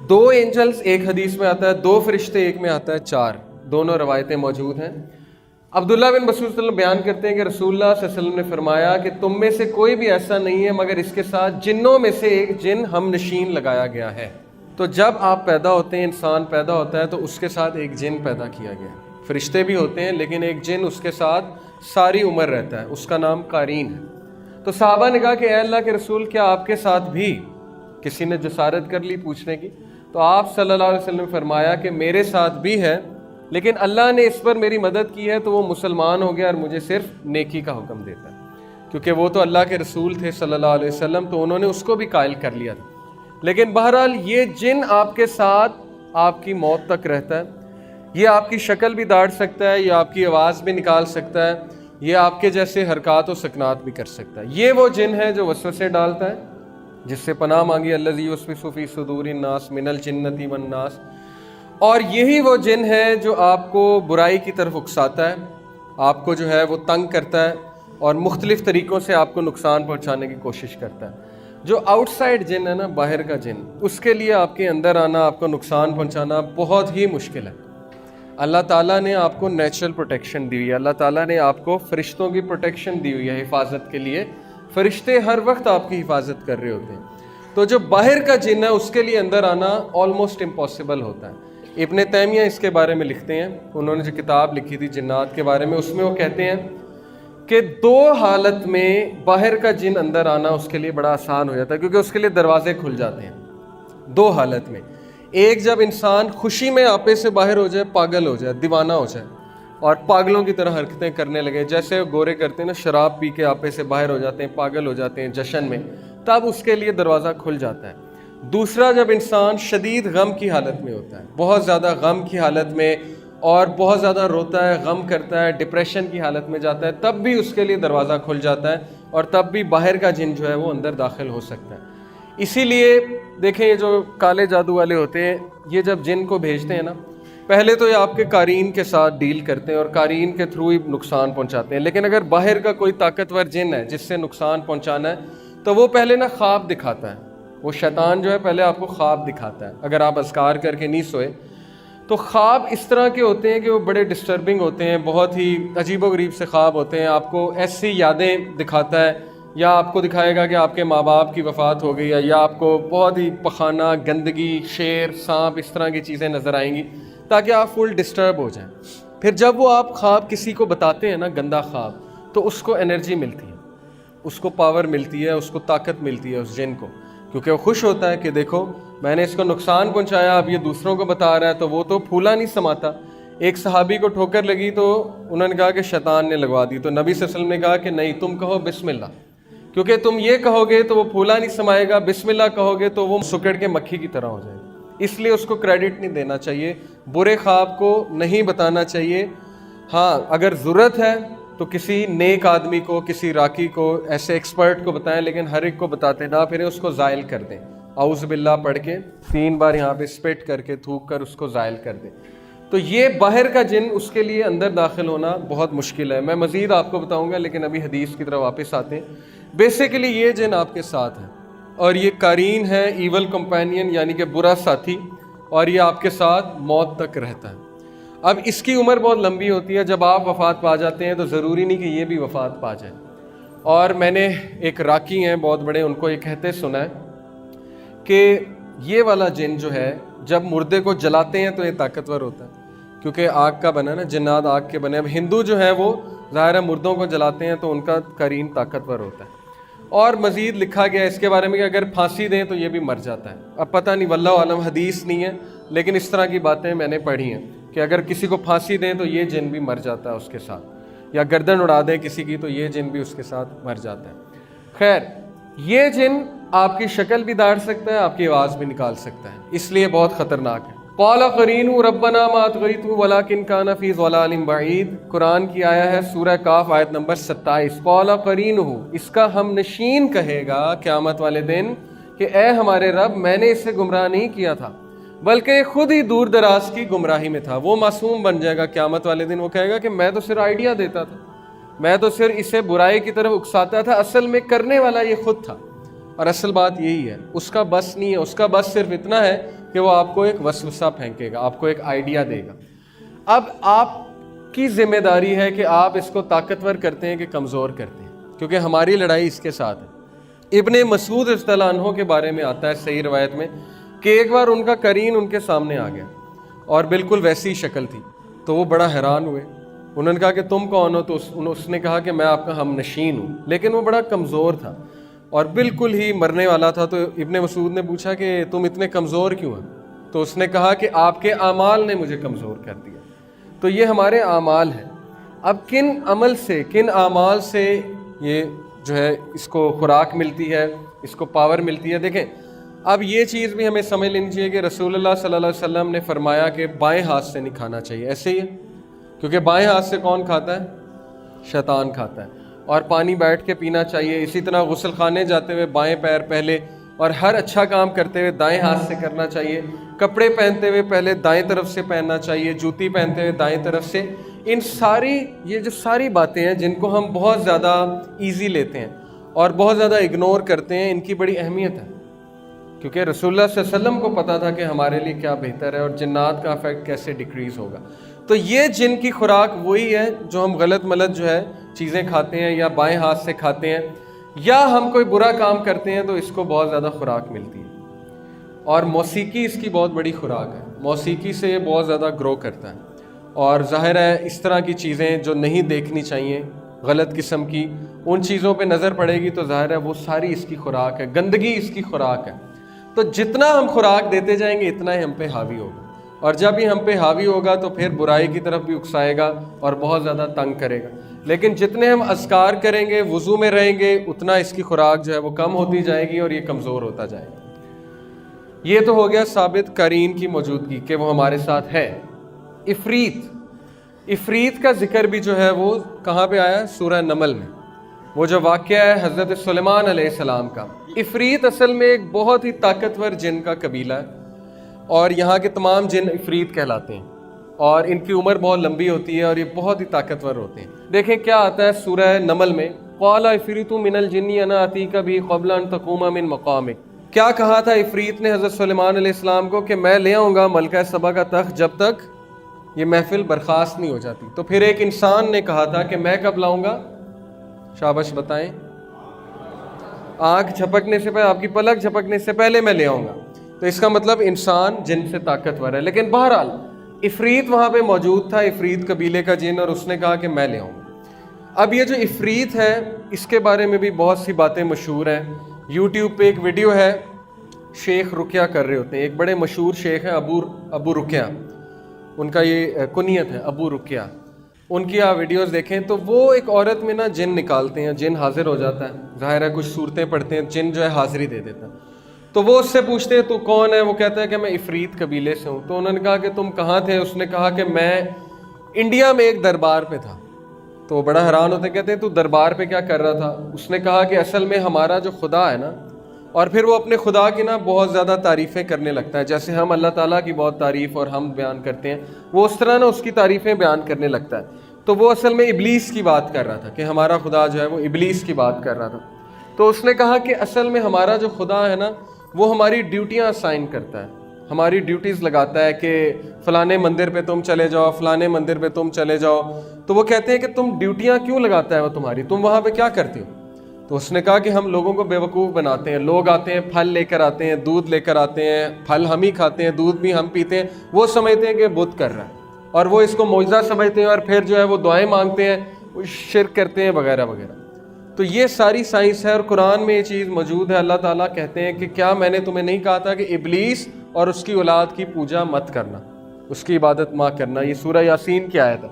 2 Angeles ایک حدیث میں آتا ہے, 2 فرشتے ایک میں آتا ہے 4, دونوں روایتیں موجود ہیں. عبداللہ بن مسعود صلی اللہ علیہ وسلم بیان کرتے ہیں کہ رسول اللہ صلی اللہ علیہ وسلم نے فرمایا کہ تم میں سے کوئی بھی ایسا نہیں ہے مگر اس کے ساتھ جنوں میں سے ایک جن ہم نشین لگایا گیا ہے. تو جب آپ پیدا ہوتے ہیں, انسان پیدا ہوتا ہے, تو اس کے ساتھ ایک جن پیدا کیا گیا ہے. فرشتے بھی ہوتے ہیں لیکن ایک جن اس کے ساتھ ساری عمر رہتا ہے, اس کا نام قارین ہے. تو صحابہ نے کہا کہ اے اللہ کے رسول, کیا آپ کے ساتھ بھی کسی نے جسارت کر لی پوچھنے کی؟ تو آپ صلی اللہ علیہ وسلم نے فرمایا کہ میرے ساتھ بھی ہے, لیکن اللہ نے اس پر میری مدد کی ہے تو وہ مسلمان ہو گیا اور مجھے صرف نیکی کا حکم دیتا ہے. کیونکہ وہ تو اللہ کے رسول تھے صلی اللہ علیہ وسلم, تو انہوں نے اس کو بھی قائل کر لیا تھا. لیکن بہرحال یہ جن آپ کے ساتھ آپ کی موت تک رہتا ہے. یہ آپ کی شکل بھی داڑ سکتا ہے, یہ آپ کی آواز بھی نکال سکتا ہے, یہ آپ کے جیسے حرکات و سکنات بھی کر سکتا ہے. یہ وہ جن ہے جو وسوسے ڈالتا ہے, جس سے پناہ مانگی الذی یوسوس فی صدور الناس من الجنۃ والناس. اور یہی وہ جن ہے جو آپ کو برائی کی طرف اکساتا ہے, آپ کو جو ہے وہ تنگ کرتا ہے اور مختلف طریقوں سے آپ کو نقصان پہنچانے کی کوشش کرتا ہے. جو آؤٹ سائڈ جن ہے نا, باہر کا جن, اس کے لیے آپ کے اندر آنا, آپ کو نقصان پہنچانا بہت ہی مشکل ہے. اللہ تعالیٰ نے آپ کو نیچرل پروٹیکشن دی ہوئی ہے, اللہ تعالیٰ نے آپ کو فرشتوں کی پروٹیکشن دی ہوئی ہے حفاظت کے لیے. فرشتے ہر وقت آپ کی حفاظت کر رہے ہوتے ہیں. تو جو باہر کا جن ہے اس کے لیے اندر آنا آلموسٹ امپاسبل ہوتا ہے. ابن تیمیہ اس کے بارے میں لکھتے ہیں, انہوں نے جو کتاب لکھی تھی جنات کے بارے میں, اس میں وہ کہتے ہیں کہ 2 حالت میں باہر کا جن اندر آنا اس کے لیے بڑا آسان ہو جاتا ہے, کیونکہ اس کے لیے دروازے کھل جاتے ہیں. 2 حالت میں, ایک جب انسان خوشی میں آپے سے باہر ہو جائے, پاگل ہو جائے, دیوانہ ہو جائے اور پاگلوں کی طرح حرکتیں کرنے لگے, جیسے گورے کرتے ہیں نا, شراب پی کے آپے سے باہر ہو جاتے ہیں, پاگل ہو جاتے ہیں جشن میں, تب اس کے لیے دروازہ کھل جاتا ہے. دوسرا, جب انسان شدید غم کی حالت میں ہوتا ہے, بہت زیادہ غم کی حالت میں, اور بہت زیادہ روتا ہے, غم کرتا ہے, ڈپریشن کی حالت میں جاتا ہے, تب بھی اس کے لیے دروازہ کھل جاتا ہے اور تب بھی باہر کا جن جو ہے وہ اندر داخل ہو سکتا ہے. اسی لیے دیکھیں, یہ جو کالے جادو والے ہوتے ہیں, یہ جب جن کو بھیجتے ہیں نا, پہلے تو یہ آپ کے قارین کے ساتھ ڈیل کرتے ہیں اور قارین کے تھرو ہی نقصان پہنچاتے ہیں. لیکن اگر باہر کا کوئی طاقتور جن ہے جس سے نقصان پہنچانا ہے, تو وہ پہلے نا خواب دکھاتا ہے. وہ شیطان جو ہے پہلے آپ کو خواب دکھاتا ہے. اگر آپ اذکار کر کے نہیں سوئے تو خواب اس طرح کے ہوتے ہیں کہ وہ بڑے ڈسٹربنگ ہوتے ہیں, بہت ہی عجیب و غریب سے خواب ہوتے ہیں. آپ کو ایسی یادیں دکھاتا ہے, یا آپ کو دکھائے گا کہ آپ کے ماں باپ کی وفات ہو گئی ہے, یا آپ کو بہت ہی پخانہ, گندگی, شیر, سانپ, اس طرح کی چیزیں نظر آئیں گی, تاکہ آپ فل ڈسٹرب ہو جائیں. پھر جب وہ آپ خواب کسی کو بتاتے ہیں نا, گندا خواب, تو اس کو انرجی ملتی ہے, اس کو پاور ملتی ہے, اس کو طاقت ملتی ہے اس جن کو, کیونکہ وہ خوش ہوتا ہے کہ دیکھو میں نے اس کو نقصان پہنچایا, اب یہ دوسروں کو بتا رہا ہے, تو وہ تو پھولا نہیں سماتا. ایک صحابی کو ٹھوکر لگی تو انہوں نے کہا کہ شیطان نے لگوا دی, تو نبی صلی اللہ علیہ وسلم نے کہا کہ نہیں, تم کہو بسم اللہ, کیونکہ تم یہ کہو گے تو وہ پھولا نہیں سمائے گا, بسم اللہ کہو گے تو وہ سکڑ کے مکھی کی طرح ہو جائے گا. اس لیے اس کو کریڈٹ نہیں دینا چاہیے, برے خواب کو نہیں بتانا چاہیے. ہاں اگر ضرورت ہے تو کسی نیک آدمی کو, کسی راکی کو, ایسے ایکسپرٹ کو بتائیں, لیکن ہر ایک کو بتاتے نہ پھریں, اس کو زائل کر دیں. اعوذ باللہ پڑھ کے 3 بار یہاں پہ اسپٹ کر کے تھوک کر اس کو زائل کر دیں. تو یہ باہر کا جن, اس کے لیے اندر داخل ہونا بہت مشکل ہے. میں مزید آپ کو بتاؤں گا, لیکن ابھی حدیث کی طرف واپس آتے ہیں. بیسیکلی یہ جن آپ کے ساتھ ہے, اور یہ قارین ہے, ایول کمپینین یعنی کہ برا ساتھی, اور یہ آپ کے ساتھ موت تک رہتا ہے. اب اس کی عمر بہت لمبی ہوتی ہے. جب آپ وفات پا جاتے ہیں تو ضروری نہیں کہ یہ بھی وفات پا جائے. اور میں نے ایک راکی ہیں بہت بڑے, ان کو یہ کہتے سنا ہے کہ یہ والا جن جو ہے جب مردے کو جلاتے ہیں تو یہ طاقتور ہوتا ہے, کیونکہ آگ کا بنا نا, جنات آگ کے بنے. اب ہندو جو ہے وہ ظاہر ہے مردوں کو جلاتے ہیں تو ان کا قرین طاقتور ہوتا ہے. اور مزید لکھا گیا اس کے بارے میں کہ اگر پھانسی دیں تو یہ بھی مر جاتا ہے. اب پتہ نہیں, واللہ عالم, حدیث نہیں ہے, لیکن اس طرح کی باتیں میں نے پڑھی ہیں کہ اگر کسی کو پھانسی دیں تو یہ جن بھی مر جاتا ہے اس کے ساتھ, یا گردن اڑا دیں کسی کی تو یہ جن بھی اس کے ساتھ مر جاتا ہے. خیر, یہ جن آپ کی شکل بھی داڑ سکتا ہے, آپ کی آواز بھی نکال سکتا ہے, اس لیے بہت خطرناک ہے. قال قرینہ ربنا ما اطغیتہ ولکن کان فی ضلال بعید. قرآن کی آیا ہے سورہ کاف آیت نمبر 27. قال قرینہ, اس کا ہم نشین کہے گا قیامت والے دن کہ اے ہمارے رب, میں نے اسے گمراہ نہیں کیا تھا بلکہ خود ہی دور دراز کی گمراہی میں تھا. وہ معصوم بن جائے گا قیامت والے دن, وہ کہے گا کہ میں تو صرف آئیڈیا دیتا تھا, میں تو صرف اسے برائی کی طرف اکساتا تھا, اصل میں کرنے والا یہ خود تھا. اور اصل بات یہی ہے, اس کا بس نہیں ہے, اس کا بس صرف اتنا ہے کہ وہ آپ کو ایک وسوسہ پھینکے گا, آپ کو ایک آئیڈیا دے گا. اب آپ کی ذمہ داری ہے کہ آپ اس کو طاقتور کرتے ہیں کہ کمزور کرتے ہیں, کیونکہ ہماری لڑائی اس کے ساتھ ہے. ابن مسعود رضی اللہ عنہ کے بارے میں آتا ہے صحیح روایت میں کہ ایک بار ان کا قرین ان کے سامنے آ گیا اور بالکل ویسی شکل تھی, تو وہ بڑا حیران ہوئے. انہوں نے کہا کہ تم کون ہو؟ تو اس نے کہا کہ میں آپ کا ہم نشین ہوں, لیکن وہ بڑا کمزور تھا اور بالکل ہی مرنے والا تھا. تو ابن مسعود نے پوچھا کہ تم اتنے کمزور کیوں ہیں؟ تو اس نے کہا کہ آپ کے اعمال نے مجھے کمزور کر دیا. تو یہ ہمارے اعمال ہیں. اب کن عمل سے, کن اعمال سے یہ جو ہے اس کو خوراک ملتی ہے, اس کو پاور ملتی ہے؟ دیکھیں اب یہ چیز بھی ہمیں سمجھ لینی چاہیے کہ رسول اللہ صلی اللہ علیہ وسلم نے فرمایا کہ بائیں ہاتھ سے نہیں کھانا چاہیے. ایسے ہی ہے, کیونکہ بائیں ہاتھ سے کون کھاتا ہے؟ شیطان کھاتا ہے. اور پانی بیٹھ کے پینا چاہیے. اسی طرح غسل خانے جاتے ہوئے بائیں پیر پہلے, اور ہر اچھا کام کرتے ہوئے دائیں ہاتھ سے کرنا چاہیے. کپڑے پہنتے ہوئے پہلے دائیں طرف سے پہننا چاہیے, جوتی پہنتے ہوئے دائیں طرف سے. ان ساری یہ جو ساری باتیں ہیں جن کو ہم بہت زیادہ ایزی لیتے ہیں اور بہت زیادہ اگنور کرتے ہیں, ان کی بڑی اہمیت ہے, کیونکہ رسول اللہ صلی اللہ علیہ وسلم کو پتا تھا کہ ہمارے لیے کیا بہتر ہے اور جنات کا افیکٹ کیسے ڈیکریز ہوگا. تو یہ جن کی خوراک وہی ہے جو ہم غلط ملت جو ہے چیزیں کھاتے ہیں یا بائیں ہاتھ سے کھاتے ہیں, یا ہم کوئی برا کام کرتے ہیں تو اس کو بہت زیادہ خوراک ملتی ہے. اور موسیقی اس کی بہت بڑی خوراک ہے. موسیقی سے یہ بہت زیادہ گرو کرتا ہے, اور ظاہر ہے اس طرح کی چیزیں جو نہیں دیکھنی چاہیے, غلط قسم کی, ان چیزوں پہ نظر پڑے گی تو ظاہر ہے وہ ساری اس کی خوراک ہے. گندگی اس کی خوراک ہے. تو جتنا ہم خوراک دیتے جائیں گے اتنا ہی ہم پہ حاوی ہوگا, اور جب ہی ہم پہ حاوی ہوگا تو پھر برائی کی طرف بھی اکسائے گا اور بہت زیادہ تنگ کرے گا. لیکن جتنے ہم اذکار کریں گے, وضو میں رہیں گے, اتنا اس کی خوراک جو ہے وہ کم ہوتی جائے گی اور یہ کمزور ہوتا جائے گا. یہ تو ہو گیا ثابت قرین کی موجودگی کہ وہ ہمارے ساتھ ہے. عفریت کا ذکر بھی جو ہے وہ کہاں پہ آیا؟ سورہ نمل میں. وہ جو واقعہ ہے حضرت سلیمان علیہ السلام کا. عفریت اصل میں ایک بہت ہی طاقتور جن کا قبیلہ ہے, اور یہاں کے تمام جن عفریت کہلاتے ہیں, اور ان کی عمر بہت لمبی ہوتی ہے اور یہ بہت ہی طاقتور ہوتے ہیں. دیکھیں کیا آتا ہے سورہ نمل میں, قال عفریت من الجن انا اتیک به قبل ان تقوم من مقامک. کیا کہا تھا عفریت نے حضرت سلیمان علیہ السلام کو کہ میں لے آؤں گا ملکہ سبا کا تخت جب تک یہ محفل برخاست نہیں ہو جاتی. تو پھر ایک انسان نے کہا تھا کہ میں کب لاؤں گا؟ شاباش بتائیں. آنکھ جھپکنے سے پہلے, آپ کی پلک جھپکنے سے پہلے میں لے آؤں گا. تو اس کا مطلب انسان جن سے طاقتور ہے. لیکن بہرحال عفریت وہاں پہ موجود تھا, عفریت قبیلے کا جن, اور اس نے کہا کہ میں لے آؤں گا. اب یہ جو عفریت ہے اس کے بارے میں بھی بہت سی باتیں مشہور ہیں. یوٹیوب پہ ایک ویڈیو ہے, شیخ رقیہ کر رہے ہوتے ہیں. ایک بڑے مشہور شیخ ہیں ابو رقیہ, ان کا یہ کنیت ہے ابو رقیہ. ان کی آپ ویڈیوز دیکھیں تو وہ ایک عورت میں نا جن نکالتے ہیں, جن حاضر ہو جاتا ہے. ظاہر ہے کچھ صورتیں پڑھتے ہیں, جن جو ہے حاضری دے دیتا ہے. تو وہ اس سے پوچھتے ہیں تو کون ہے؟ وہ کہتا ہے کہ میں عفریت قبیلے سے ہوں. تو انہوں نے کہا کہ تم کہاں تھے؟ اس نے کہا کہ میں انڈیا میں ایک دربار پہ تھا. تو وہ بڑا حیران ہوتے, کہتے ہیں تو دربار پہ کیا کر رہا تھا؟ اس نے کہا کہ اصل میں ہمارا جو خدا ہے نا, اور پھر وہ اپنے خدا کی نا بہت زیادہ تعریفیں کرنے لگتا ہے, جیسے ہم اللہ تعالیٰ کی بہت تعریف اور ہم بیان کرتے ہیں, وہ اس طرح نا اس کی تعریفیں بیان کرنے لگتا ہے. تو وہ اصل میں ابلیس کی بات کر رہا تھا کہ ہمارا خدا جو ہے وہ ابلیس کی بات کر رہا تھا. تو اس نے کہا کہ اصل میں ہمارا جو خدا ہے نا وہ ہماری ڈیوٹیاں اسائن کرتا ہے, ہماری ڈیوٹیز لگاتا ہے کہ فلانے مندر پہ تم چلے جاؤ, فلانے مندر پہ تم چلے جاؤ. تو وہ کہتے ہیں کہ تم ڈیوٹیاں کیوں لگاتا ہے وہ تمہاری, تم وہاں پہ کیا کرتے ہو؟ تو اس نے کہا کہ ہم لوگوں کو بیوقوف بناتے ہیں. لوگ آتے ہیں, پھل لے کر آتے ہیں, دودھ لے کر آتے ہیں, پھل ہم ہی کھاتے ہیں, دودھ بھی ہم پیتے ہیں. وہ سمجھتے ہیں کہ بت کر رہا ہے اور وہ اس کو معجزہ سمجھتے ہیں, اور پھر جو ہے وہ دعائیں مانگتے ہیں, وہ شرک کرتے ہیں وغیرہ وغیرہ. تو یہ ساری سائنس ہے اور قرآن میں یہ چیز موجود ہے. اللہ تعالیٰ کہتے ہیں کہ کیا میں نے تمہیں نہیں کہا تھا کہ ابلیس اور اس کی اولاد کی پوجا مت کرنا, اس کی عبادت مت کرنا. یہ سورہ یاسین کی آیت ہے.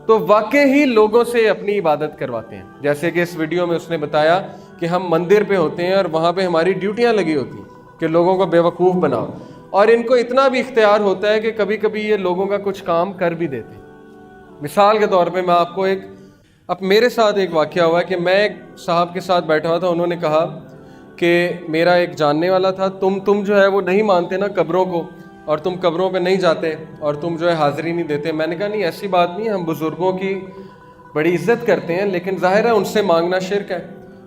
تو واقع ہی لوگوں سے اپنی عبادت کرواتے ہیں, جیسے کہ اس ویڈیو میں اس نے بتایا کہ ہم مندر پہ ہوتے ہیں اور وہاں پہ ہماری ڈیوٹیاں لگی ہوتی ہیں کہ لوگوں کو بیوقوف بناؤ, اور ان کو اتنا بھی اختیار ہوتا ہے کہ کبھی کبھی یہ لوگوں کا کچھ کام کر بھی دیتے ہیں. مثال کے طور پہ میں آپ کو اب میرے ساتھ ایک واقعہ ہوا ہے کہ میں ایک صاحب کے ساتھ بیٹھا ہوا تھا. انہوں نے کہا کہ میرا ایک جاننے والا تھا, تم جو ہے وہ نہیں مانتے نا قبروں کو, اور تم قبروں پہ نہیں جاتے, اور تم جو ہے حاضری نہیں دیتے. میں نے کہا نہیں ایسی بات نہیں, ہم بزرگوں کی بڑی عزت کرتے ہیں, لیکن ظاہر ہے ان سے مانگنا شرک ہے.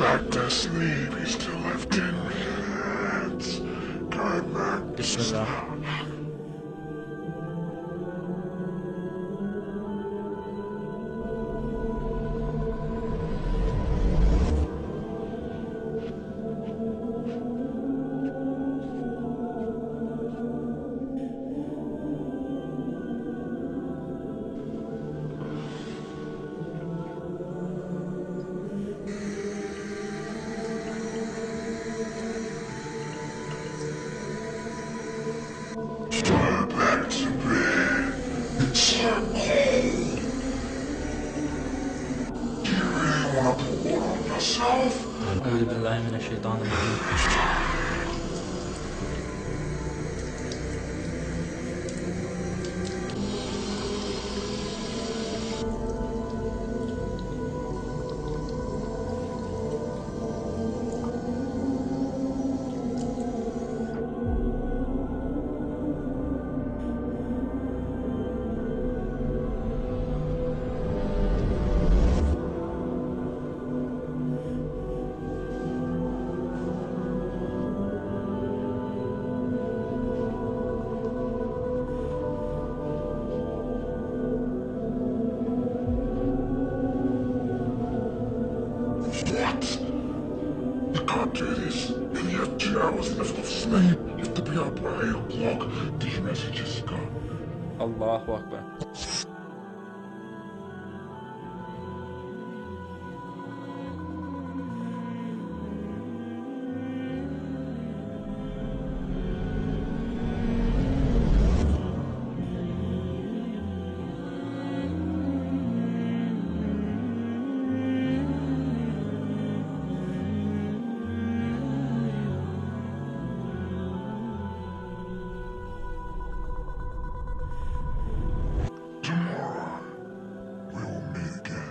back to sleep. He's still lifting minutes. Going back to Bismillah. back to bed. It's so cold. Do you really want to pull it on yourself? أعوذ بالله من الشيطان الرجيم. What? You can't do this. And you have 2 hours left of sleep. You have to be up by 8 o'clock. Did you message Jessica? Allahu Akbar. Tomorrow, we will meet again.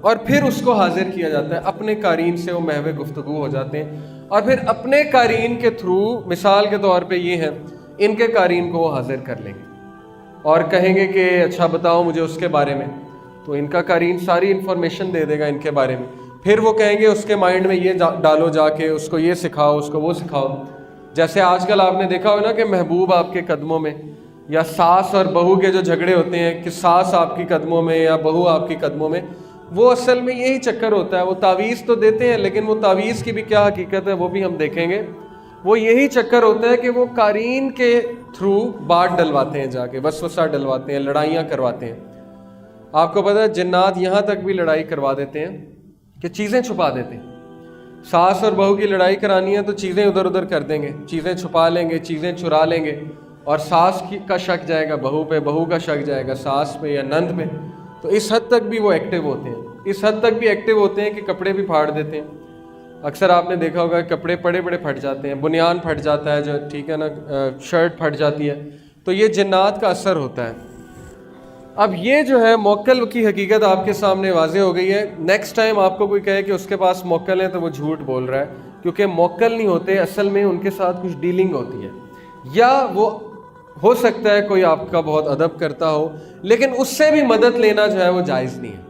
اور پھر اس کو حاضر کیا جاتا ہے اپنے قارئین سے، وہ محو گفتگو ہو جاتے ہیں اور پھر اپنے قارئین کے تھرو، مثال کے طور پہ یہ ہیں، ان کے قارئین کو وہ حاضر کر لیں گے اور کہیں گے کہ اچھا بتاؤ مجھے اس کے بارے میں، تو ان کا قارئین ساری انفارمیشن دے دے گا ان کے بارے میں، پھر وہ کہیں گے اس کے مائنڈ میں یہ ڈالو، جا کے اس کو یہ سکھاؤ، اس کو وہ سکھاؤ۔ جیسے آج کل آپ نے دیکھا ہو نا کہ محبوب آپ کے قدموں میں، یا ساس اور بہو کے جو جھگڑے ہوتے ہیں کہ ساس آپ کی قدموں میں یا بہو آپ کی قدموں میں، وہ اصل میں یہی چکر ہوتا ہے۔ وہ تعویذ تو دیتے ہیں لیکن وہ تعویذ کی بھی کیا حقیقت ہے وہ بھی ہم دیکھیں گے۔ وہ یہی چکر ہوتا ہے کہ وہ قارئین کے تھرو بات ڈلواتے ہیں، جا کے وسوسہ ڈلواتے ہیں، لڑائیاں کرواتے ہیں۔ آپ کو پتہ ہے جنات یہاں تک بھی لڑائی کروا دیتے ہیں کہ چیزیں چھپا دیتے ہیں۔ ساس اور بہو کی لڑائی کرانی ہے تو چیزیں ادھر ادھر کر دیں گے، چیزیں چھپا لیں گے، چیزیں چرا لیں گے، اور ساس کا شک جائے گا بہو پہ، بہو کا شک جائے گا ساس پہ یا نند پہ۔ تو اس حد تک بھی وہ ایکٹیو ہوتے ہیں، اس حد تک بھی ایکٹیو ہوتے ہیں کہ کپڑے بھی پھاڑ دیتے ہیں۔ اکثر آپ نے دیکھا ہوگا کپڑے بڑے بڑے پھٹ جاتے ہیں، بنیان پھٹ جاتا ہے جو، ٹھیک ہے نا، شرٹ پھٹ جاتی ہے، تو یہ جنات کا اثر ہوتا ہے۔ اب یہ جو ہے موکل کی حقیقت آپ کے سامنے واضح ہو گئی ہے۔ نیکسٹ ٹائم آپ کو کوئی کہے کہ اس کے پاس موکل ہے تو وہ جھوٹ بول رہا ہے، کیونکہ موکل نہیں ہوتے، اصل میں ان کے ساتھ کچھ ڈیلنگ ہوتی ہے، یا وہ ہو سکتا ہے کوئی آپ کا بہت ادب کرتا ہو لیکن اس سے بھی مدد لینا جو ہے وہ جائز نہیں ہے۔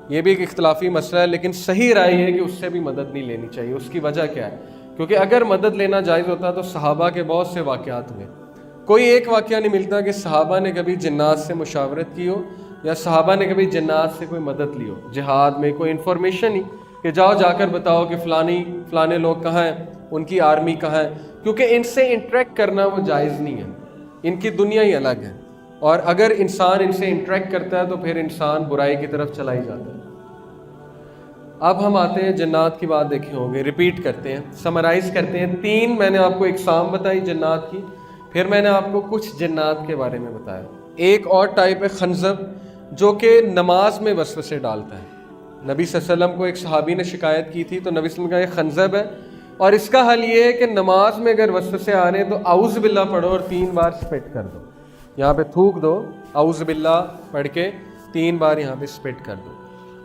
یہ بھی ایک اختلافی مسئلہ ہے، لیکن صحیح رائے ہے کہ اس سے بھی مدد نہیں لینی چاہیے۔ اس کی وجہ کیا ہے؟ کیونکہ اگر مدد لینا جائز ہوتا تو صحابہ کے بہت سے واقعات ہوئے، کوئی ایک واقعہ نہیں ملتا کہ صحابہ نے کبھی جنات سے مشاورت کی ہو یا صحابہ نے کبھی جنات سے کوئی مدد لی ہو۔ جہاد میں کوئی انفارمیشن ہی کہ جاؤ جا کر بتاؤ کہ فلانے لوگ کہاں ہیں، ان کی آرمی کہاں ہے، کیونکہ ان سے انٹریکٹ کرنا وہ جائز نہیں ہے، ان کی دنیا ہی الگ ہے، اور اگر انسان ان سے انٹریکٹ کرتا ہے تو پھر انسان برائی کی طرف چلا ہی جاتا ہے۔ اب ہم آتے ہیں جنات کی بات، دیکھے ہوں گے، ریپیٹ کرتے ہیں، سمرائز کرتے ہیں۔ 3 میں نے آپ کو اقسام بتائی جنات کی، پھر میں نے آپ کو کچھ جنات کے بارے میں بتایا۔ ایک اور ٹائپ ہے خنزب، جو کہ نماز میں وسوسے ڈالتا ہے۔ نبی صلی اللہ علیہ وسلم کو ایک صحابی نے شکایت کی تھی تو نبی صلی اللہ علیہ وسلم کا یہ خنزب ہے، اور اس کا حل یہ ہے کہ نماز میں اگر وسوسے آ رہے ہیں تو اعوذ باللہ پڑھو اور 3 بار سپٹ کر دو، یہاں پہ تھوک دو، اعوذ باللہ پڑھ کے 3 بار یہاں پہ سپٹ کر دو۔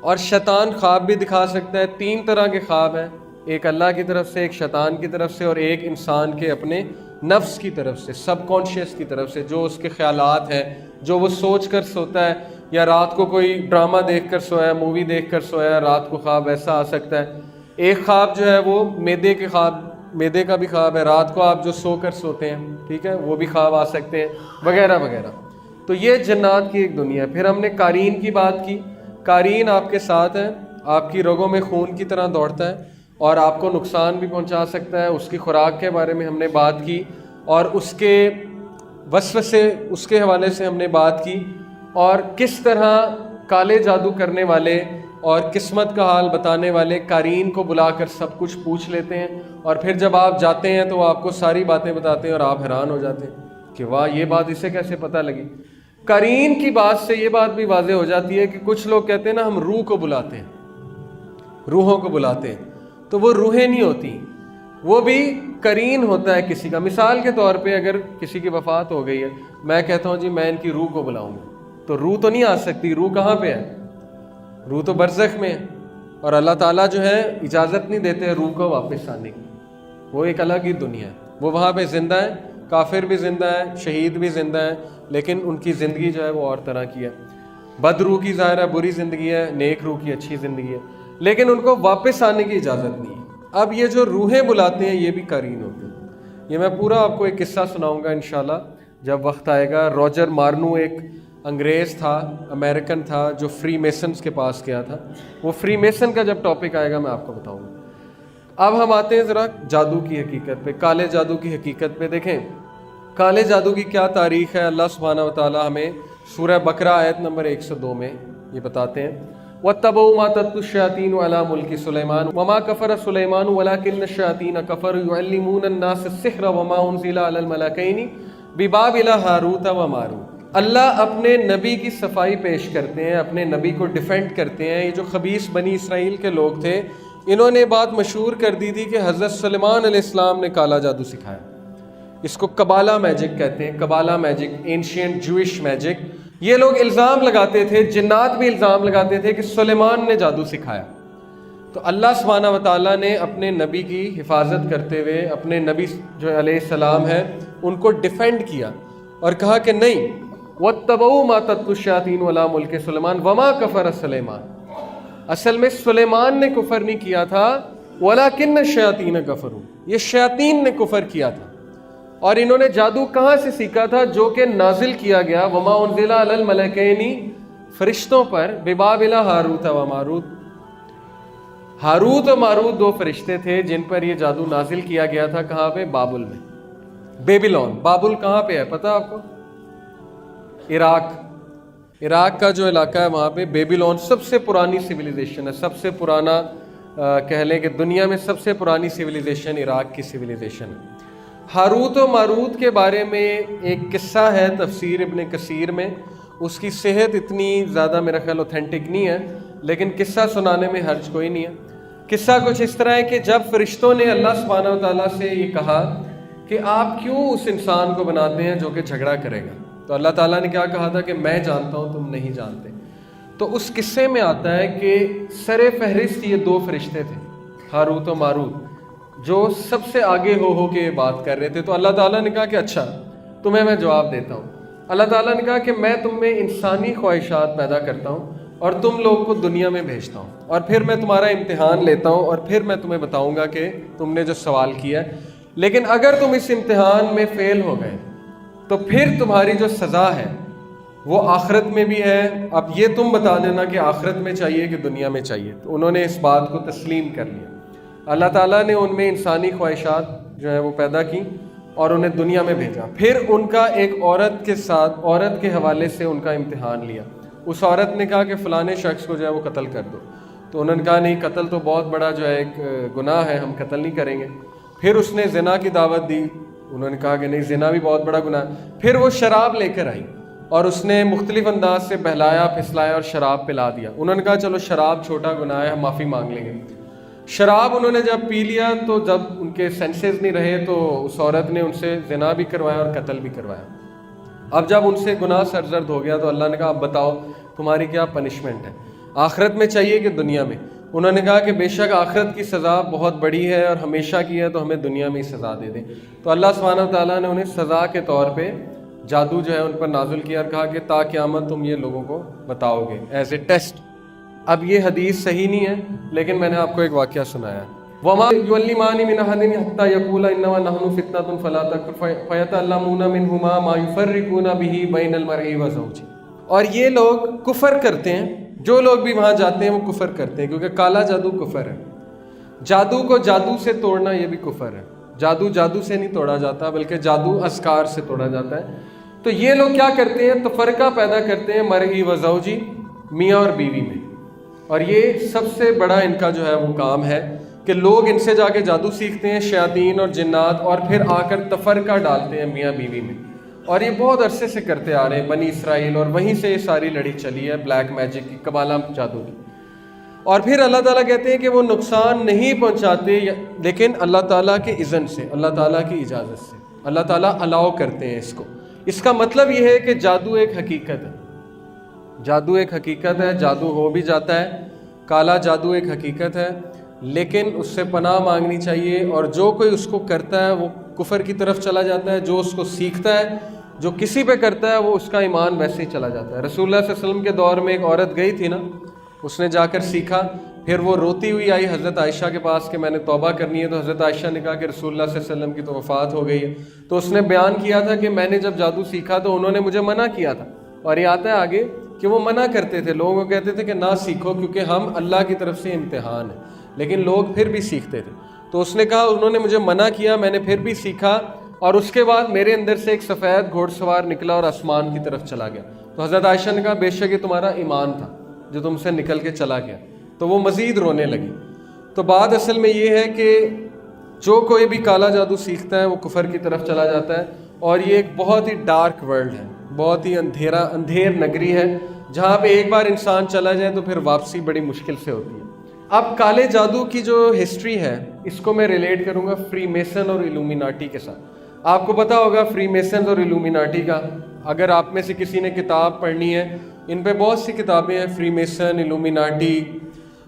اور شیطان خواب بھی دکھا سکتا ہے، 3 طرح کے خواب ہیں، ایک اللہ کی طرف سے، ایک شیطان کی طرف سے، اور ایک انسان کے اپنے نفس کی طرف سے، سب کانشیس کی طرف سے، جو اس کے خیالات ہیں، جو وہ سوچ کر سوتا ہے، یا رات کو کوئی ڈرامہ دیکھ کر سویا، مووی دیکھ کر سویا، رات کو خواب ایسا آ سکتا ہے۔ ایک خواب جو ہے وہ معدے کے خواب، معدے کا بھی خواب ہے، رات کو آپ جو سو کر سوتے ہیں، ٹھیک ہے، وہ بھی خواب آ سکتے ہیں، وغیرہ وغیرہ۔ تو یہ جنات کی ایک دنیا ہے۔ پھر ہم نے قارئین کی بات کی، قارئین آپ کے ساتھ ہے، آپ کی رگوں میں خون کی طرح دوڑتا ہے اور آپ کو نقصان بھی پہنچا سکتا ہے۔ اس کی خوراک کے بارے میں ہم نے بات کی، اور اس کے وسوسے، اس کے حوالے سے ہم نے بات کی، اور کس طرح کالے جادو کرنے والے اور قسمت کا حال بتانے والے قارئین کو بلا کر سب کچھ پوچھ لیتے ہیں، اور پھر جب آپ جاتے ہیں تو وہ آپ کو ساری باتیں بتاتے ہیں اور آپ حیران ہو جاتے ہیں کہ واہ، یہ بات اسے کیسے پتہ لگی۔ قارئین کی بات سے یہ بات بھی واضح ہو جاتی ہے کہ کچھ لوگ کہتے ہیں نا ہم روح کو بلاتے ہیں، روحوں کو بلاتے ہیں، تو وہ روحیں نہیں ہوتی، وہ بھی قرین ہوتا ہے کسی کا۔ مثال کے طور پہ اگر کسی کی وفات ہو گئی ہے، میں کہتا ہوں جی میں ان کی روح کو بلاؤں گا، تو روح تو نہیں آ سکتی، روح کہاں پہ ہے؟ روح تو برزخ میں ہے، اور اللہ تعالیٰ جو ہے اجازت نہیں دیتے روح کو واپس آنے کی، وہ ایک الگ ہی دنیا ہے، وہ وہاں پہ زندہ ہے، کافر بھی زندہ ہے، شہید بھی زندہ ہے، لیکن ان کی زندگی جو ہے وہ اور طرح کی ہے۔ بد روح کی ظاہر ہے بری زندگی ہے، نیک روح کی اچھی زندگی ہے، لیکن ان کو واپس آنے کی اجازت نہیں ہے۔ اب یہ جو روحیں بلاتے ہیں یہ بھی قرین ہوتے ہیں۔ یہ میں پورا آپ کو ایک قصہ سناؤں گا انشاءاللہ جب وقت آئے گا۔ روجر مارنو ایک انگریز تھا، امریکن تھا، جو فری میسنز کے پاس گیا تھا۔ وہ فری میسن کا جب ٹاپک آئے گا میں آپ کو بتاؤں گا۔ اب ہم آتے ہیں ذرا جادو کی حقیقت پہ، کالے جادو کی حقیقت پہ۔ دیکھیں کالے جادو کی کیا تاریخ ہے۔ اللہ سبحانہ وتعالیٰ ہمیں سورہ بقرہ آیت نمبر 102 میں یہ بتاتے ہیں، وَاتَّبَعُوا مَا تَتْلُو الشَّيَاطِينُ عَلَىٰ مُلْكِ سُلَيْمَانَ وَمَا كَفَرَ سُلَيْمَانُ وَلَٰكِنَّ الشَّيَاطِينَ كَفَرُوا يُعَلِّمُونَ النَّاسَ السِّحْرَ وَمَا أُنزِلَ عَلَى الْمَلَكَيْنِ بِبَابِلَ ہاروت وَماروت۔ اللہ اپنے نبی کی صفائی پیش کرتے ہیں، اپنے نبی کو ڈیفینڈ کرتے ہیں۔ یہ جو خبیث بنی اسرائیل کے لوگ تھے، انہوں نے بات مشہور کر دی تھی کہ حضرت سلیمان علیہ السلام نے کالا جادو سکھایا۔ اس کو کبالہ میجک کہتے ہیں، کبالہ میجک، اینشینٹ جوئش میجک۔ یہ لوگ الزام لگاتے تھے، جنات بھی الزام لگاتے تھے کہ سلیمان نے جادو سکھایا۔ تو اللہ سبحانہ و تعالیٰ نے اپنے نبی کی حفاظت کرتے ہوئے اپنے نبی جو علیہ السلام ہیں ان کو ڈیفینڈ کیا اور کہا کہ نہیں، وَاتَّبَعُوا مَا تَتْلُو الشَّيَاطِينُ عَلَىٰ مُلْكِ سُلَيْمَانَ وَمَا كَفَرَ سُلَيْمَانُ۔ اصل میں سلیمان نے کفر نہیں کیا تھا، وَلَٰكِنَّ الشَّيَاطِينَ كَفَرُوا، یہ شیاطین نے کفر کیا تھا۔ اور انہوں نے جادو کہاں سے سیکھا تھا؟ جو کہ نازل کیا گیا وَمَا أُنزِلَ عَلَى الْمَلَكَيْنِ، فرشتوں پر، بِبَابِلَ ہاروت و ماروت۔ ہاروت و ماروت دو فرشتے تھے جن پر یہ جادو نازل کیا گیا تھا۔ کہاں پہ؟ بابل میں، بیبیلون۔ بابل کہاں پہ ہے پتہ آپ کو؟ عراق کا جو علاقہ ہے وہاں پہ بیبیلون سب سے پرانی سویلائزیشن ہے، سب سے پرانا کہہ لیں کہ دنیا میں سب سے پرانی سویلائزیشن عراق کی سویلائزیشن ہے۔ ہاروت و ماروت کے بارے میں ایک قصہ ہے تفسیر ابن کثیر میں، اس کی صحت اتنی زیادہ میرا خیال اوتھینٹک نہیں ہے، لیکن قصہ سنانے میں حرج کوئی نہیں ہے۔ قصہ کچھ اس طرح ہے کہ جب فرشتوں نے اللہ سبحانہ و تعالیٰ سے یہ کہا کہ آپ کیوں اس انسان کو بناتے ہیں جو کہ جھگڑا کرے گا، تو اللہ تعالیٰ نے کیا کہا تھا کہ میں جانتا ہوں تم نہیں جانتے۔ تو اس قصے میں آتا ہے کہ سر فہرست یہ دو فرشتے تھے، ہاروت و ماروت، جو سب سے آگے ہو کے یہ بات کر رہے تھے۔ تو اللہ تعالیٰ نے کہا کہ اچھا تمہیں میں جواب دیتا ہوں۔ اللہ تعالیٰ نے کہا کہ میں تم میں انسانی خواہشات پیدا کرتا ہوں اور تم لوگ کو دنیا میں بھیجتا ہوں، اور پھر میں تمہارا امتحان لیتا ہوں اور پھر میں تمہیں بتاؤں گا کہ تم نے جو سوال کیا ہے، لیکن اگر تم اس امتحان میں فیل ہو گئے تو پھر تمہاری جو سزا ہے وہ آخرت میں بھی ہے۔ اب یہ تم بتا دینا کہ آخرت میں چاہیے کہ دنیا میں چاہیے۔ تو انہوں نے اس بات کو تسلیم کر لیا۔ اللہ تعالیٰ نے ان میں انسانی خواہشات جو ہیں وہ پیدا کی اور انہیں دنیا میں بھیجا۔ پھر ان کا ایک عورت کے ساتھ، عورت کے حوالے سے ان کا امتحان لیا۔ اس عورت نے کہا کہ فلانے شخص کو جو ہے وہ قتل کر دو، تو انہوں نے کہا نہیں، قتل تو بہت بڑا جو ہے ایک گناہ ہے، ہم قتل نہیں کریں گے۔ پھر اس نے زنا کی دعوت دی، انہوں نے کہا کہ نہیں، زنا بھی بہت بڑا گناہ ہے۔ پھر وہ شراب لے کر آئی اور اس نے مختلف انداز سے بہلایا پھسلایا اور شراب پلا دیا۔ انہوں نے کہا چلو شراب چھوٹا گناہ ہے، ہم معافی مانگ لیں گے۔ شراب انہوں نے جب پی لیا تو جب ان کے سینسز نہیں رہے تو اس عورت نے ان سے زنا بھی کروایا اور قتل بھی کروایا۔ اب جب ان سے گناہ سرزد ہو گیا تو اللہ نے کہا اب بتاؤ تمہاری کیا پنشمنٹ ہے، آخرت میں چاہیے کہ دنیا میں؟ انہوں نے کہا کہ بے شک آخرت کی سزا بہت بڑی ہے اور ہمیشہ کی ہے، تو ہمیں دنیا میں ہی سزا دے دیں۔ تو اللہ سبحانہ و تعالیٰ نے انہیں سزا کے طور پہ جادو جو ہے ان پر نازل کیا اور کہا کہ تا قیامت تم یہ لوگوں کو بتاؤ گے ایز اے ٹیسٹ۔ اب یہ حدیث صحیح نہیں ہے، لیکن میں نے آپ کو ایک واقعہ سنایا ہے۔ وَمَا يُعَلِّمَانِ مِنْ أَحَدٍ حَتَّى يَقُولَا إِنَّمَا نَحْنُ فِتْنَةٌ فَلَا تَكْفُرْ فَيَتَعَلَّمُونَ مِنْهُمَا مَا يُفَرِّقُونَ بِهِ بَيْنَ الْمَرْءِ وَزَوْجِهِ۔ اور یہ لوگ کفر کرتے ہیں، جو لوگ بھی وہاں جاتے ہیں وہ کفر کرتے ہیں، کیونکہ کالا جادو کفر ہے۔ جادو کو جادو سے توڑنا یہ بھی کفر ہے۔ جادو جادو سے نہیں توڑا جاتا، بلکہ جادو اذکار سے توڑا جاتا ہے۔ تو یہ لوگ کیا کرتے ہیں؟ تفرقہ پیدا کرتے ہیں مرئی و زوجی، میاں اور بیوی میں۔ اور یہ سب سے بڑا ان کا جو ہے وہ کام ہے کہ لوگ ان سے جا کے جادو سیکھتے ہیں، شیاطین اور جنات، اور پھر آ کر تفرقہ ڈالتے ہیں میاں بیوی میں۔ اور یہ بہت عرصے سے کرتے آ رہے ہیں بنی اسرائیل، اور وہیں سے یہ ساری لڑی چلی ہے بلیک میجک کی، قبالہ جادو کی۔ اور پھر اللہ تعالیٰ کہتے ہیں کہ وہ نقصان نہیں پہنچاتے، لیکن اللہ تعالیٰ کے اذن سے، اللہ تعالیٰ کی اجازت سے، اللہ تعالیٰ الاؤ کرتے ہیں اس کو۔ اس کا مطلب یہ ہے کہ جادو ایک حقیقت ہے، جادو ایک حقیقت ہے، جادو ہو بھی جاتا ہے، کالا جادو ایک حقیقت ہے، لیکن اس سے پناہ مانگنی چاہیے۔ اور جو کوئی اس کو کرتا ہے وہ کفر کی طرف چلا جاتا ہے، جو اس کو سیکھتا ہے، جو کسی پہ کرتا ہے وہ اس کا ایمان ویسے ہی چلا جاتا ہے۔ رسول اللہ صلی اللہ علیہ وسلم کے دور میں ایک عورت گئی تھی نا، اس نے جا کر سیکھا، پھر وہ روتی ہوئی آئی حضرت عائشہ کے پاس کہ میں نے توبہ کرنی ہے، تو حضرت عائشہ نے کہا کہ رسول اللہ صلی اللہ علیہ وسلم کی تو وفات ہو گئی ہے۔ تو اس نے بیان کیا تھا کہ میں نے جب جادو سیکھا تو انہوں نے مجھے منع کیا تھا، اور یہ آتا ہے آگے کہ وہ منع کرتے تھے، لوگوں کو کہتے تھے کہ نہ سیکھو کیونکہ ہم اللہ کی طرف سے امتحان ہے، لیکن لوگ پھر بھی سیکھتے تھے۔ تو اس نے کہا انہوں نے مجھے منع کیا، میں نے پھر بھی سیکھا، اور اس کے بعد میرے اندر سے ایک سفید گھوڑ سوار نکلا اور آسمان کی طرف چلا گیا۔ تو حضرت عائشہ نے کہا بے شک یہ تمہارا ایمان تھا جو تم سے نکل کے چلا گیا۔ تو وہ مزید رونے لگی۔ تو بات اصل میں یہ ہے کہ جو کوئی بھی کالا جادو سیکھتا ہے وہ کفر کی طرف چلا جاتا ہے، اور یہ ایک بہت ہی ڈارک ورلڈ ہے، بہت ہی اندھیر نگری ہے، جہاں پہ ایک بار انسان چلا جائے تو پھر واپسی بڑی مشکل سے ہوتی ہے۔ اب کالے جادو کی جو ہسٹری ہے اس کو میں ریلیٹ کروں گا فری میسن اور ایلومیناٹی کے ساتھ۔ آپ کو پتا ہوگا فری میسنز اور ایلومیناٹی کا، اگر آپ میں سے کسی نے کتاب پڑھنی ہے، ان پہ بہت سی کتابیں ہیں، فری میسن، الومیناٹی،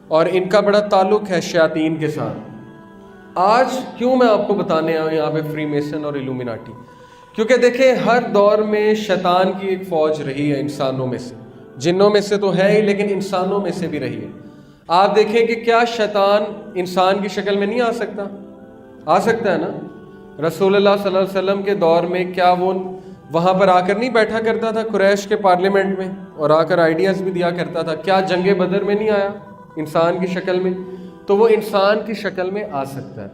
اور ان کا بڑا تعلق ہے شیاطین کے ساتھ۔ آج کیوں میں آپ کو بتانے آیا ہوں یہاں پہ فری میسن اور الومیناٹی؟ کیونکہ دیکھیں ہر دور میں شیطان کی ایک فوج رہی ہے انسانوں میں سے، جنوں میں سے تو ہے ہی لیکن انسانوں میں سے بھی رہی ہے۔ آپ دیکھیں کہ کیا شیطان انسان کی شکل میں نہیں آ سکتا؟ آ سکتا ہے نا۔ رسول اللہ صلی اللہ علیہ وسلم کے دور میں کیا وہ وہاں پر آ کر نہیں بیٹھا کرتا تھا قریش کے پارلیمنٹ میں، اور آ کر آئیڈیاز بھی دیا کرتا تھا؟ کیا جنگ بدر میں نہیں آیا انسان کی شکل میں؟ تو وہ انسان کی شکل میں آ سکتا ہے۔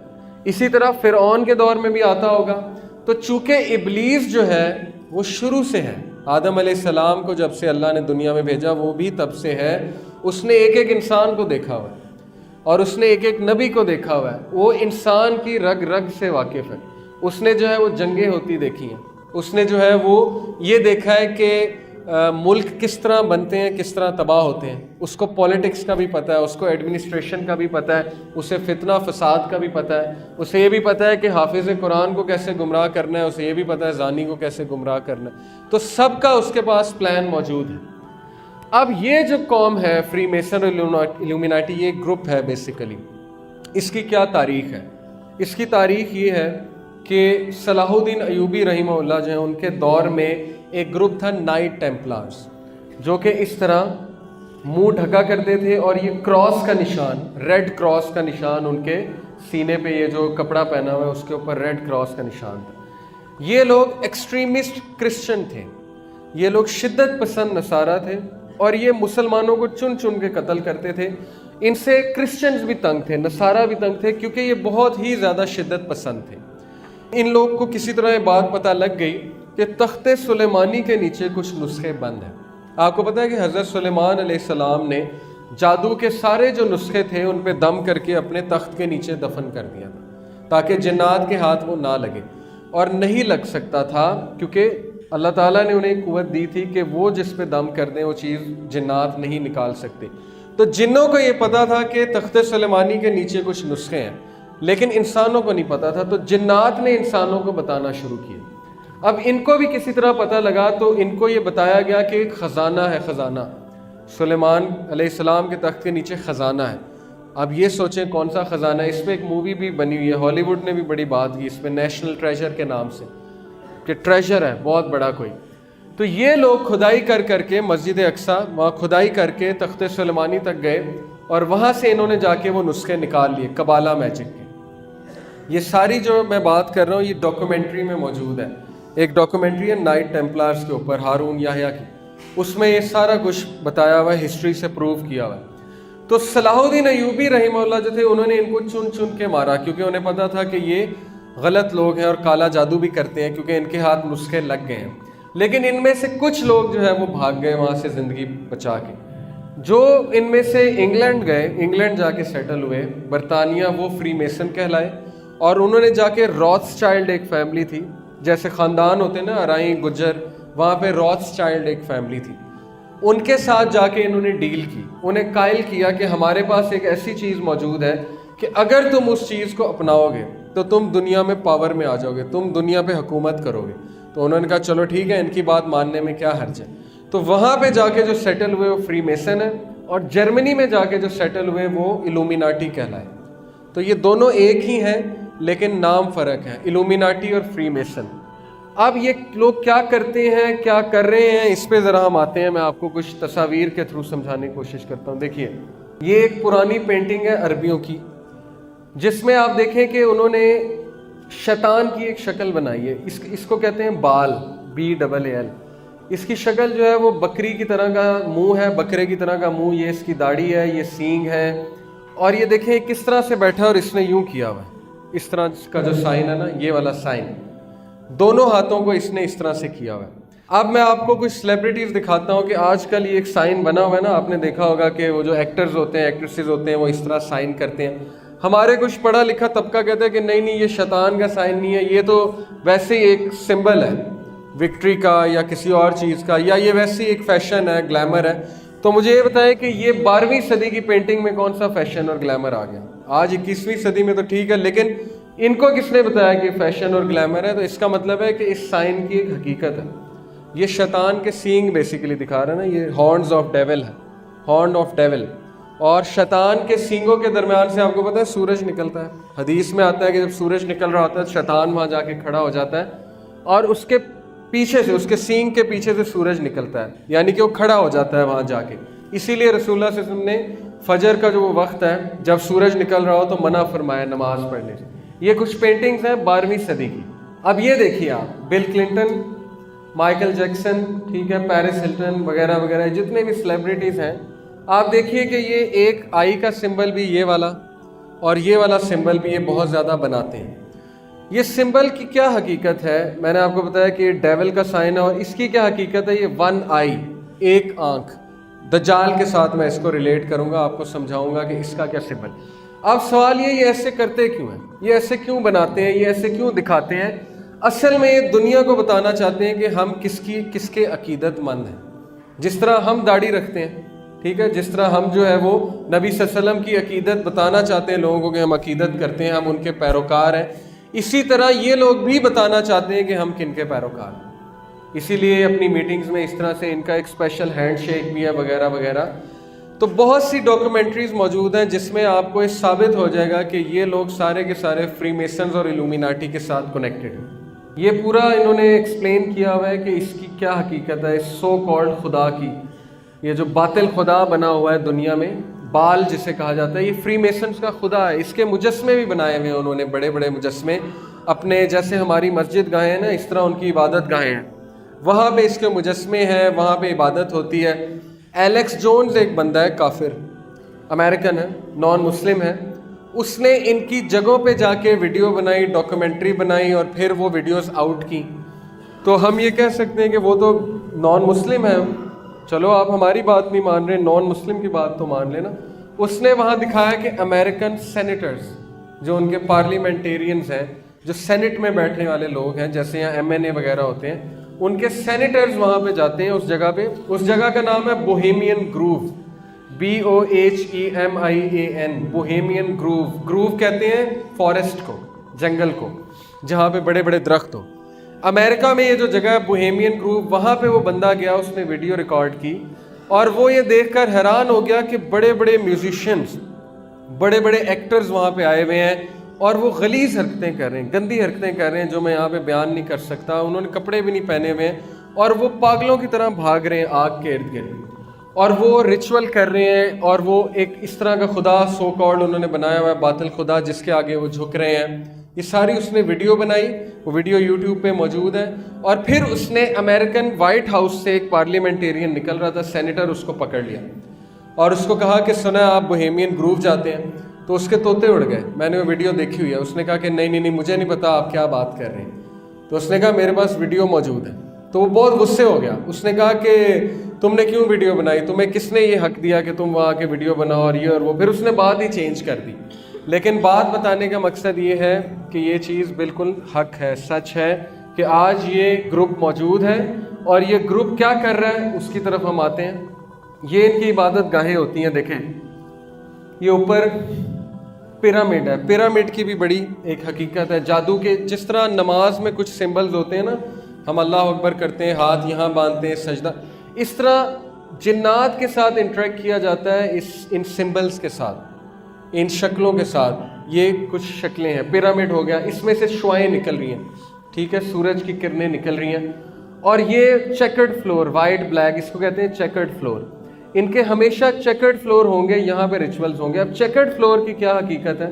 اسی طرح فرعون کے دور میں بھی آتا ہوگا۔ تو چونکہ ابلیس جو ہے وہ شروع سے ہے، آدم علیہ السلام کو جب سے اللہ نے دنیا میں بھیجا وہ بھی تب سے ہے، اس نے ایک ایک انسان کو دیکھا ہوا ہے اور اس نے ایک ایک نبی کو دیکھا ہوا ہے، وہ انسان کی رگ رگ سے واقف ہے۔ اس نے جو ہے وہ جنگیں ہوتی دیکھی ہیں، اس نے جو ہے وہ یہ دیکھا ہے کہ ملک کس طرح بنتے ہیں، کس طرح تباہ ہوتے ہیں۔ اس کو پولیٹکس کا بھی پتہ ہے، اس کو ایڈمنسٹریشن کا بھی پتہ ہے، اسے فتنہ فساد کا بھی پتہ ہے، اسے یہ بھی پتہ ہے کہ حافظ قرآن کو کیسے گمراہ کرنا ہے، اسے یہ بھی پتہ ہے زانی کو کیسے گمراہ کرنا ہے۔ تو سب کا اس کے پاس پلان موجود ہے۔ اب یہ جو قوم ہے فری میسن اور الومیناٹی، یہ گروپ ہے بیسیکلی، اس کی کیا تاریخ ہے؟ اس کی تاریخ یہ ہے کہ صلاح الدین ایوبی رحمہ اللہ جو ہیں ان کے دور میں ایک گروپ تھا نائٹ ٹیمپلارز، جو کہ اس طرح منہ ڈھکا کرتے تھے اور یہ کراس کا نشان، ریڈ کراس کا نشان ان کے سینے پہ، یہ جو کپڑا پہنا ہوا ہے اس کے اوپر ریڈ کراس کا نشان تھا۔ یہ لوگ ایکسٹریمسٹ کرسچن تھے، یہ لوگ شدت پسند نصارہ تھے اور یہ مسلمانوں کو چن چن کے قتل کرتے تھے۔ ان سے کرسچنز بھی تنگ تھے، نصارہ بھی تنگ تھے، کیونکہ یہ بہت ہی زیادہ شدت پسند تھے۔ ان لوگ کو کسی طرح یہ بات پتہ لگ گئی کہ تخت سلیمانی کے نیچے کچھ نسخے بند ہیں۔ آپ کو پتہ ہے کہ حضرت سلیمان علیہ السلام نے جادو کے سارے جو نسخے تھے ان پہ دم کر کے اپنے تخت کے نیچے دفن کر دیا تھا، تاکہ جنات کے ہاتھ وہ نہ لگے، اور نہیں لگ سکتا تھا کیونکہ اللہ تعالیٰ نے انہیں قوت دی تھی کہ وہ جس پہ دم کر دیں وہ چیز جنات نہیں نکال سکتے۔ تو جنوں کو یہ پتہ تھا کہ تخت سلیمانی کے نیچے کچھ نسخے ہیں، لیکن انسانوں کو نہیں پتہ تھا، تو جنات نے انسانوں کو بتانا شروع کیا۔ اب ان کو بھی کسی طرح پتہ لگا تو ان کو یہ بتایا گیا کہ ایک خزانہ ہے، خزانہ سلیمان علیہ السلام کے تخت کے نیچے خزانہ ہے۔ اب یہ سوچیں کون سا خزانہ ہے؟ اس پہ ایک مووی بھی بنی ہوئی ہے، ہالی ووڈ نے بھی بڑی بات کی اس پہ، نیشنل ٹریجر کے نام سے، کہ ٹریجر ہے بہت بڑا کوئی۔ تو یہ لوگ کھدائی کر کر کے مسجد اقصیٰ وہاں کھدائی کر کے تخت سلیمانی تک گئے اور وہاں سے انہوں نے جا کے وہ نسخے نکال لیے قبالہ میجک کے۔ یہ ساری جو میں بات کر رہا ہوں یہ ڈاکومنٹری میں موجود ہے، ایک ڈاکومنٹری ہے نائٹ ٹیمپلارز کے اوپر، ہارون یحییٰ کی، اس میں یہ سارا کچھ بتایا ہوا ہے، ہسٹری سے پروو کیا ہوا ہے۔ تو صلاح الدین ایوبی رحمہ اللہ جو تھے انہوں نے ان کو چن چن کے مارا، کیونکہ انہیں پتا تھا کہ یہ غلط لوگ ہیں اور کالا جادو بھی کرتے ہیں، کیونکہ ان کے ہاتھ نسخے لگ گئے ہیں۔ لیکن ان میں سے کچھ لوگ جو ہے وہ بھاگ گئے وہاں سے زندگی بچا کے، جو ان میں سے انگلینڈ گئے، انگلینڈ جا کے سیٹل ہوئے، برطانیہ، وہ فری میسن کہلائے، اور انہوں نے جا کے راتس چائلڈ ایک فیملی تھی، جیسے خاندان ہوتے ہیں نا ارائیں گجر، وہاں پہ راتس چائلڈ ایک فیملی تھی، ان کے ساتھ جا کے انہوں نے ڈیل کی، انہیں قائل کیا کہ ہمارے پاس ایک ایسی چیز موجود ہے کہ اگر تم اس چیز کو اپناؤ گے تو تم دنیا میں پاور میں آ جاؤ گے، تم دنیا پہ حکومت کرو گے۔ تو انہوں نے کہا چلو ٹھیک ہے، ان کی بات ماننے میں کیا حرج ہے۔ تو وہاں پہ جا کے جو سیٹل ہوئے وہ فری میسن ہے، اور جرمنی میں جا کے جو سیٹل ہوئے وہ الومیناٹی کہلائے۔ تو یہ دونوں ایک ہی ہیں لیکن نام فرق ہے، الومیناٹی اور فری میسن۔ اب یہ لوگ کیا کرتے ہیں، کیا کر رہے ہیں، اس پہ ذرا ہم آتے ہیں، میں آپ کو کچھ تصاویر کے تھرو سمجھانے کی کوشش کرتا ہوں۔ دیکھیے یہ ایک پرانی پینٹنگ ہے عربیوں کی، جس میں آپ دیکھیں کہ انہوں نے شیطان کی ایک شکل بنائی ہے، اس کو کہتے ہیں بال، BAAL۔ اس کی شکل جو ہے وہ بکری کی طرح کا منہ ہے، بکرے کی طرح کا منہ، یہ اس کی داڑھی ہے، یہ سینگ ہے، اور یہ دیکھیں کس طرح سے بیٹھا اور اس نے یوں کیا ہوا ہے، اس طرح کا جو سائن ہے نا، یہ والا سائن، دونوں ہاتھوں کو اس نے اس طرح سے کیا ہوا ہے۔ اب میں آپ کو کچھ سیلیبریٹیز دکھاتا ہوں کہ آج کل یہ ایک سائن بنا ہوا ہے نا، آپ نے دیکھا ہوگا کہ وہ جو ایکٹرز ہوتے ہیں، ایکٹریسز ہوتے ہیں، وہ اس طرح سائن کرتے ہیں۔ ہمارے کچھ پڑھا لکھا طبقہ کہتا ہے کہ نہیں نہیں، یہ شیطان کا سائن نہیں ہے، یہ تو ویسے ہی ایک سمبل ہے وکٹری کا یا کسی اور چیز کا، یا یہ ویسے ہی ایک فیشن ہے، گلیمر ہے۔ تو مجھے یہ بتائیں کہ یہ 12ویں صدی کی پینٹنگ میں کون سا فیشن اور گلیمر آ گیا؟ آج 21ویں صدی میں تو ٹھیک ہے، لیکن ان کو کس نے بتایا کہ فیشن اور گلیمر ہے؟ تو اس کا مطلب ہے کہ اس سائن کی ایک حقیقت ہے۔ یہ شیطان کے سینگ بیسیکلی دکھا رہا ہے نا, یہ ہارنز آف ڈیول ہے, ہارن آف ڈیول. اور شیطان کے سینگوں کے درمیان سے آپ کو پتہ ہے سورج نکلتا ہے. حدیث میں آتا ہے کہ جب سورج نکل رہا ہوتا ہے شیطان وہاں جا کے کھڑا ہو جاتا ہے اور اس کے پیچھے سے, اس کے سینگ کے پیچھے سے سورج نکلتا ہے, یعنی کہ وہ کھڑا ہو جاتا ہے وہاں جا کے. اسی لیے رسول اللہ صلی اللہ علیہ وسلم نے فجر کا جو وہ وقت ہے جب سورج نکل رہا ہو تو منع فرمایا نماز پڑھنے سے. یہ کچھ پینٹنگز ہیں 12ویں صدی کی. اب یہ دیکھیے آپ, بل کلنٹن, مائیکل جیکسن, ٹھیک ہے, پیرس ہلٹن وغیرہ وغیرہ جتنے بھی سیلیبریٹیز ہیں, آپ دیکھیے کہ یہ ایک آئی کا سمبل بھی یہ والا اور یہ والا سمبل بھی یہ بہت زیادہ بناتے ہیں. یہ سمبل کی کیا حقیقت ہے, میں نے آپ کو بتایا کہ یہ ڈیول کا سائن ہے, اور اس کی کیا حقیقت ہے, یہ 1 آئی, ایک آنکھ. دجال کے ساتھ میں اس کو ریلیٹ کروں گا, آپ کو سمجھاؤں گا کہ اس کا کیا سمبل. اب سوال یہ ایسے کرتے کیوں ہیں, یہ ایسے کیوں بناتے ہیں, یہ ایسے کیوں دکھاتے ہیں؟ اصل میں یہ دنیا کو بتانا چاہتے ہیں کہ ہم کس کے عقیدت مند ہیں. جس طرح ہم داڑھی رکھتے ہیں, ٹھیک ہے, جس طرح ہم جو ہے وہ نبی صلی اللہ علیہ وسلم کی عقیدت بتانا چاہتے ہیں لوگوں کو کہ ہم عقیدت کرتے ہیں, ہم ان کے پیروکار ہیں, اسی طرح یہ لوگ بھی بتانا چاہتے ہیں کہ ہم کن کے پیروکار ہیں. اسی لیے اپنی میٹنگز میں اس طرح سے ان کا ایک اسپیشل ہینڈ شیک بھی ہے وغیرہ وغیرہ. تو بہت سی ڈاکومنٹریز موجود ہیں جس میں آپ کو یہ ثابت ہو جائے گا کہ یہ لوگ سارے کے سارے فری میسنز اور الومیناٹی کے ساتھ کنیکٹڈ ہیں. یہ پورا انہوں نے ایکسپلین کیا ہوا ہے کہ اس کی کیا حقیقت ہے, اس سو کالڈ خدا کی, یہ جو باطل خدا بنا ہوا ہے دنیا میں, بال جسے کہا جاتا ہے, یہ فری میسنز کا خدا ہے. اس کے مجسمے بھی بنائے ہوئے ہیں انہوں نے, بڑے بڑے مجسمے اپنے, جیسے ہماری مسجد گاہیں ہیں نا اس طرح ان کی عبادت گاہیں ہیں, وہاں پہ اس کے مجسمے ہیں, وہاں پہ عبادت ہوتی ہے. ایلیکس جونز ایک بندہ ہے, کافر, امریکن ہے, نان مسلم ہے, اس نے ان کی جگہوں پہ جا کے ویڈیو بنائی, ڈاکومنٹری بنائی اور پھر وہ ویڈیوز آؤٹ کی. تو ہم یہ کہہ سکتے ہیں کہ وہ تو نان مسلم ہے, چلو آپ ہماری بات نہیں مان رہے, نان مسلم کی بات تو مان لینا. اس نے وہاں دکھایا کہ امریکن سینیٹرز, جو ان کے پارلیمنٹیرینز ہیں, جو سینٹ میں بیٹھنے والے لوگ ہیں, جیسے یہاں MNA وغیرہ ہوتے ہیں, ان کے سینیٹرز وہاں پہ جاتے ہیں اس جگہ پہ. اس جگہ کا نام ہے Bohemian grove, BOHEMIAN, Bohemian grove. Grove کہتے ہیں فارسٹ کو, جنگل کو, جہاں پہ بڑے بڑے درخت ہو. امریکہ میں یہ جو جگہ ہے بوہیمین گروو, وہاں پہ وہ بندہ گیا, اس نے ویڈیو ریکارڈ کی, اور وہ یہ دیکھ کر حیران ہو گیا کہ بڑے بڑے میوزیشینز, بڑے بڑے ایکٹرز وہاں پہ آئے ہوئے ہیں, اور وہ غلیظ حرکتیں کر رہے ہیں, گندی حرکتیں کر رہے ہیں جو میں یہاں پہ بیان نہیں کر سکتا. انہوں نے کپڑے بھی نہیں پہنے ہوئے ہیں, اور وہ پاگلوں کی طرح بھاگ رہے ہیں آگ کے ارد گرد, اور وہ ریچول کر رہے ہیں, اور وہ ایک اس طرح کا خدا سو کالڈ انہوں نے بنایا ہوا ہے, باطل خدا, جس کے آگے وہ جھک رہے ہیں. یہ ساری اس نے ویڈیو بنائی, وہ ویڈیو یوٹیوب پہ موجود ہے. اور پھر اس نے امریکن وائٹ ہاؤس سے ایک پارلیمنٹیرین نکل رہا تھا, سینیٹر, اس کو پکڑ لیا اور اس کو کہا کہ سنا آپ بوہیمین گروو جاتے ہیں. تو اس کے طوطے اڑ گئے, میں نے وہ ویڈیو دیکھی ہوئی ہے. اس نے کہا کہ نہیں مجھے نہیں پتا آپ کیا بات کر رہے ہیں. تو اس نے کہا میرے پاس ویڈیو موجود ہے. تو وہ بہت غصے ہو گیا, اس نے کہا کہ تم نے کیوں ویڈیو بنائی, تمہیں کس نے یہ حق دیا کہ تم وہاں کے ویڈیو بناؤ, اور یہ اور وہ. پھر اس نے بات ہی چینج کر دی. لیکن بات بتانے کا مقصد یہ ہے کہ یہ چیز بالکل حق ہے, سچ ہے کہ آج یہ گروپ موجود ہے, اور یہ گروپ کیا کر رہا ہے اس کی طرف ہم آتے ہیں. یہ ان کی عبادت گاہیں ہوتی ہیں, دیکھیں یہ اوپر پیرامڈ ہے. پیرامڈ کی بھی بڑی ایک حقیقت ہے جادو کے. جس طرح نماز میں کچھ سمبلز ہوتے ہیں نا, ہم اللہ اکبر کرتے ہیں, ہاتھ یہاں باندھتے ہیں, سجدہ, اس طرح جنات کے ساتھ انٹریکٹ کیا جاتا ہے ان سمبلز کے ساتھ, ان شکلوں کے ساتھ. یہ کچھ شکلیں ہیں, پیرامڈ ہو گیا, اس میں سے شعائیں نکل رہی ہیں, ٹھیک ہے, سورج کی کرنیں نکل رہی ہیں. اور یہ چیکرڈ فلور, وائٹ بلیک, اس کو کہتے ہیں چیکرڈ فلور. ان کے ہمیشہ چیکرڈ فلور ہوں گے, یہاں پہ ریچولز ہوں گے. اب چیکرڈ فلور کی کیا حقیقت ہے؟